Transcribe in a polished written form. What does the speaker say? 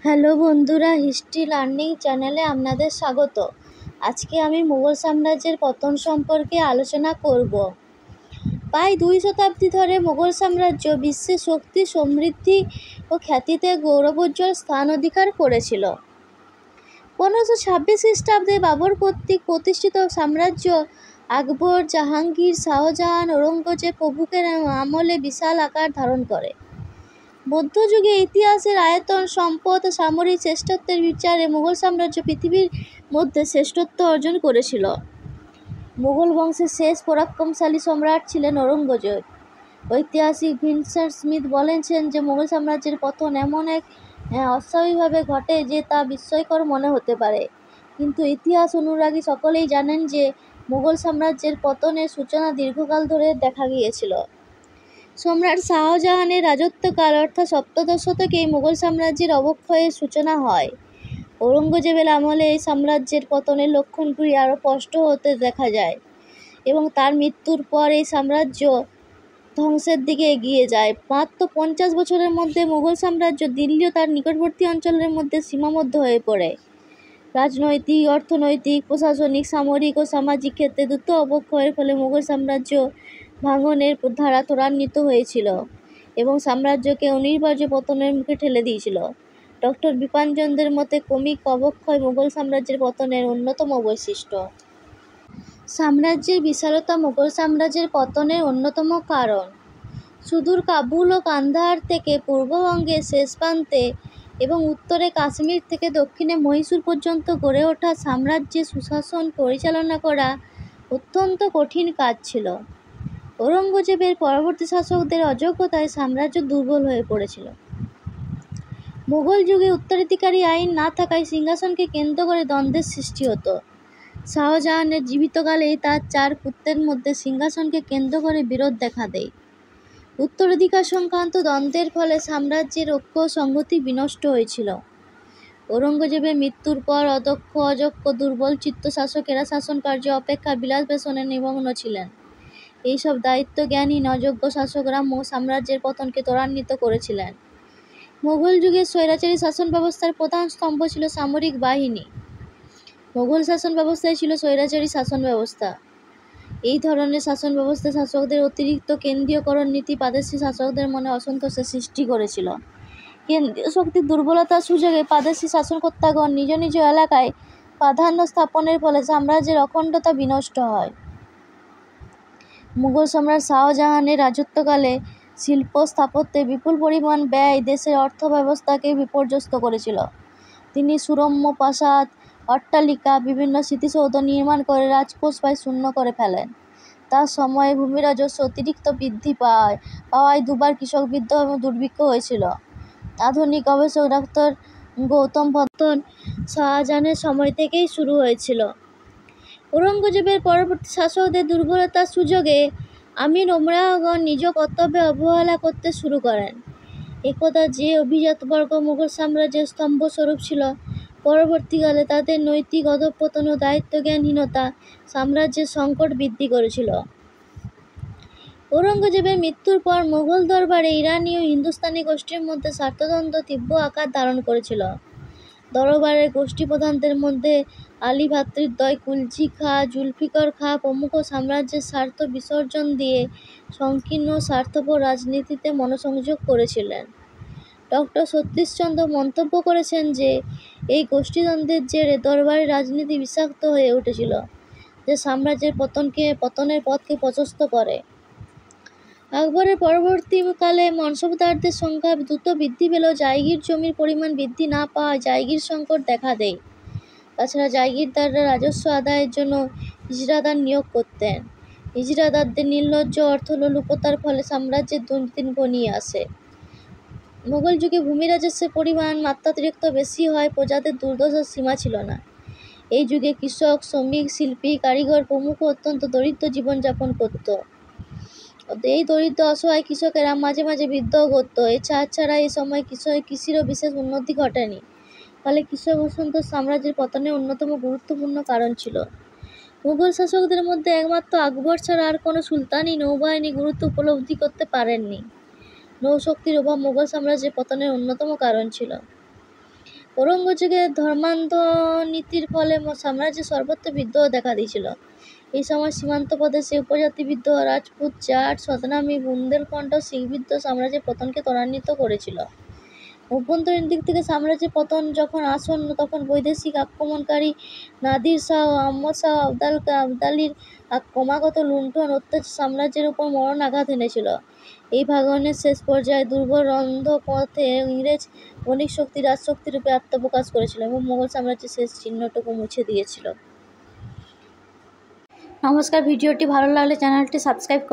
Hello বন্ধুরা, history learning চ্যানেলে আপনাদের স্বাগত। আজকে আমি মুঘল সাম্রাজ্যের পতন সম্পর্কে আলোচনা করব। প্রায় 2 শতাব্দী ধরে মুঘল সাম্রাজ্য বিশ্বে শক্তি, সমৃদ্ধি ও খ্যাতিতে গৌরবোজ্জ্বল স্থান অধিকার করেছিল। 1526 খ্রিস্টাব্দে বাবর কর্তৃক প্রতিষ্ঠিত সাম্রাজ্য আকবর, জাহাঙ্গীর, শাহজাহান, ঔরঙ্গজেব প্রভৃতির আমলে বিশাল আকার ধারণ করে। মধ্যযুগে ইতিহাসের আয়তন, সম্পদ ও সামরিক শ্রেষ্ঠত্বের বিচারে মুঘল সাম্রাজ্য পৃথিবীর মধ্যে শ্রেষ্ঠত্ব অর্জন করেছিল। মুঘল বংশের শেষ পরাক্রমশালী সম্রাট ছিলেন ঔরঙ্গজেব। ঐতিহাসিক ভিনসেন্ট স্মিথ বলেছেন যে মুঘল সাম্রাজ্যের পতন এমন এক অস্বাভাবিকভাবে ঘটে যে তা বিস্ময়কর মনে হতে পারে, কিন্তু ইতিহাস অনুরাগী সকলেই জানেন যে মুঘল সাম্রাজ্যের পতনের সূচনা দীর্ঘকাল ধরে দেখা গিয়েছিল। সম্রাট শাহজাহানের রাজত্বকাল অর্থাৎ সপ্তদশ শতকেই মুঘল সাম্রাজ্যের অবক্ষয়ের সূচনা হয়। ঔরঙ্গজেবের আমলে এই সাম্রাজ্যের পতনের লক্ষণগুলি আরও স্পষ্ট হতে দেখা যায় এবং তার মৃত্যুর পর এই সাম্রাজ্য ধ্বংসের দিকে এগিয়ে যায়। মাত্র 50 বছরের মধ্যে মুঘল সাম্রাজ্য দিল্লি ও তার নিকটবর্তী অঞ্চলের মধ্যে সীমাবদ্ধ হয়ে পড়ে। রাজনৈতিক, অর্থনৈতিক, প্রশাসনিক, সামরিক ও সামাজিক ক্ষেত্রে দ্রুত অবক্ষয়ের ফলে মুঘল সাম্রাজ্য ভাঙনের ধারা ত্বরান্বিত হয়েছিল এবং সাম্রাজ্যকে অনিবার্য পতনের মুখে ঠেলে দিয়েছিল। ডক্টর বিপিনচন্দ্রের মতে ক্রমিক অবক্ষয় মুঘল সাম্রাজ্যের পতনের অন্যতম বৈশিষ্ট্য। সাম্রাজ্যের বিশালতা মুঘল সাম্রাজ্যের পতনের অন্যতম কারণ। সুদূর কাবুল ও কান্দাহার থেকে পূর্ববঙ্গের শেষ প্রান্তে এবং উত্তরে কাশ্মীর থেকে দক্ষিণে মহীশূর পর্যন্ত গড়ে ওঠা সাম্রাজ্যে সুশাসন পরিচালনা করা অত্যন্ত কঠিন কাজ ছিল। ঔরঙ্গজেবের পরবর্তী শাসকদের অযোগ্যতায় সাম্রাজ্য দুর্বল হয়ে পড়েছিল। মুঘল যুগে উত্তরাধিকারী আইন না থাকায় সিংহাসনকে কেন্দ্র করে দ্বন্দ্বের সৃষ্টি হতো। শাহজাহানের জীবিতকালেই তার 4 পুত্রের মধ্যে সিংহাসনকে কেন্দ্র করে বিরোধ দেখা দেয়। উত্তরাধিকার সংক্রান্ত দ্বন্দ্বের ফলে সাম্রাজ্যের ঐক্য ও সংহতি বিনষ্ট হয়েছিল। ঔরঙ্গজেবের মৃত্যুর পর অদক্ষ, অযোগ্য, দুর্বলচিত্ত শাসকেরা শাসনকার্য অপেক্ষা বিলাস ব্যসনে নিমগ্ন ছিলেন। এইসব দায়িত্বজ্ঞানহীন অযোগ্য শাসকরা সাম্রাজ্যের পতনকে ত্বরান্বিত করেছিলেন। মুঘল যুগের স্বৈরাচারী শাসন ব্যবস্থার প্রধান স্তম্ভ ছিল সামরিক বাহিনী। মুঘল শাসন ব্যবস্থায় ছিল স্বৈরাচারী শাসন ব্যবস্থা। এই ধরনের শাসন ব্যবস্থা শাসকদের অতিরিক্ত কেন্দ্রীয়করণ নীতি প্রাদেশিক শাসকদের মনে অসন্তোষের সৃষ্টি করেছিল। কেন্দ্রীয় শক্তির দুর্বলতার সুযোগে প্রাদেশিক শাসনকর্তাগণ নিজ নিজ এলাকায় প্রাধান্য স্থাপনের ফলে সাম্রাজ্যের অখণ্ডতা বিনষ্ট হয়। মুঘল সম্রাট শাহজাহানের রাজত্বকালে শিল্প স্থাপত্যে বিপুল পরিমাণ ব্যয় দেশের অর্থব্যবস্থাকে বিপর্যস্ত করেছিল। তিনি সুরম্য প্রাসাদ, অট্টালিকা, বিভিন্ন স্মৃতিসৌধ নির্মাণ করে রাজকোষ প্রায় শূন্য করে ফেলেন। তার সময়ে ভূমি রাজস্ব অতিরিক্ত বৃদ্ধি পাওয়ায় দুবার কৃষক বিদ্রোহ এবং দুর্ভিক্ষ হয়েছিল। আধুনিক গবেষক ডক্টর গৌতম পতন শাহজাহানের সময় থেকেই শুরু হয়েছিল। ঔরঙ্গজেবের পরবর্তী শাসকদের দুর্বলতার সুযোগে আমির ওমরাওগণ নিজ কর্তব্যে অবহেলা করতে শুরু করেন। একদা যে অভিজাতবর্গ মুঘল সাম্রাজ্যের স্তম্ভস্বরূপ ছিল, পরবর্তীকালে তাদের নৈতিক অধঃপতন ও দায়িত্বজ্ঞানহীনতা সাম্রাজ্যের সংকট বৃদ্ধি করেছিল। ঔরঙ্গজেবের মৃত্যুর পর মুঘল দরবারে ইরানি ও হিন্দুস্তানি গোষ্ঠীর মধ্যে স্বার্থদ্বন্দ্ব তীব্র আকার ধারণ করেছিল। দরবারের গোষ্ঠীপ্রধানদের মধ্যে আলী ভ্রাতৃদ্বয়, কুলজি খাঁ, জুলফিকার খাঁ প্রমুখ সাম্রাজ্যের স্বার্থ বিসর্জন দিয়ে সংকীর্ণ স্বার্থপর রাজনীতিতে মনোসংযোগ করেছিলেন। ডক্টর সতীশচন্দ্র মন্তব্য করেছেন যে এই গোষ্ঠীদ্বন্দ্বের জেরে দরবারের রাজনীতি বিষাক্ত হয়ে উঠেছিল, যা সাম্রাজ্যের পতনের পথকে প্রশস্ত করে। আকবরের পরবর্তীকালে মনসবদারদের সংখ্যা দ্রুত বৃদ্ধি পেলেও জায়গির জমির পরিমাণ বৃদ্ধি না পাওয়ায় জায়গির সংকট দেখা দেয়। তাছাড়া জায়গিরদাররা রাজস্ব আদায়ের জন্য ইজরাদার নিয়োগ করতেন। ইজরাদারদের নির্লজ্জ অর্থলোলুপতার ফলে সাম্রাজ্যের দুর্নীতি ঘনিয়ে আসে। মুঘল যুগে ভূমি রাজস্বের পরিমাণ মাত্রাতিরিক্ত বেশি হয় প্রজাদের দুর্দশার সীমা ছিল না। এই যুগে কৃষক, শ্রমিক, শিল্পী, কারিগর প্রমুখ অত্যন্ত দরিদ্র জীবনযাপন করত। এই দরিদ্র অসহায় কৃষকেরা মাঝে মাঝে বিদ্রোহ করত। এছাড়া এই সময় কৃষিরও বিশেষ উন্নতি ঘটেনি, ফলে কৃষক অসন্তোষ সাম্রাজ্যের পতনের অন্যতম গুরুত্বপূর্ণ কারণ ছিল। মুঘল শাসকদের মধ্যে একমাত্র আকবর ছাড়া আর কোনো সুলতানই নৌবাহিনীর গুরুত্ব উপলব্ধি করতে পারেননি। নৌশক্তির অভাব মুঘল সাম্রাজ্যের পতনের অন্যতম কারণ ছিল। ঔরঙ্গজেবের ধর্মান্ধ নীতির ফলে সাম্রাজ্যে সর্বত্র বিদ্রোহ দেখা দিয়েছিল। এই সময় সীমান্ত প্রদেশে উপজাতি বিদ্রোহ, রাজপুত, জাট, সতনামি, বুন্দেলখণ্ড ও শিখ বিদ্রোহ সাম্রাজ্যের পতনকে ত্বরান্বিত করেছিল। অভ্যন্তরীণ দিক থেকে সাম্রাজ্যের পতন যখন আসন্ন, তখন বৈদেশিক আক্রমণকারী নাদির শাহ ও আহমদ শাহ আবদালির ক্রমাগত লুণ্ঠন অত্যাচার সাম্রাজ্যের উপর মরণ আঘাত এনেছিল। এই ভাঙনের শেষ পর্যায়ে দুর্বল রন্ধ পথে ইংরেজ বণিক শক্তি রাজশক্তি রূপে আত্মপ্রকাশ করেছিল এবং মোগল সাম্রাজ্যের শেষ চিহ্নটুকু মুছে দিয়েছিল। নমস্কার, ভিডিওটি ভালো লাগলে চ্যানেলটি সাবস্ক্রাইব করুন।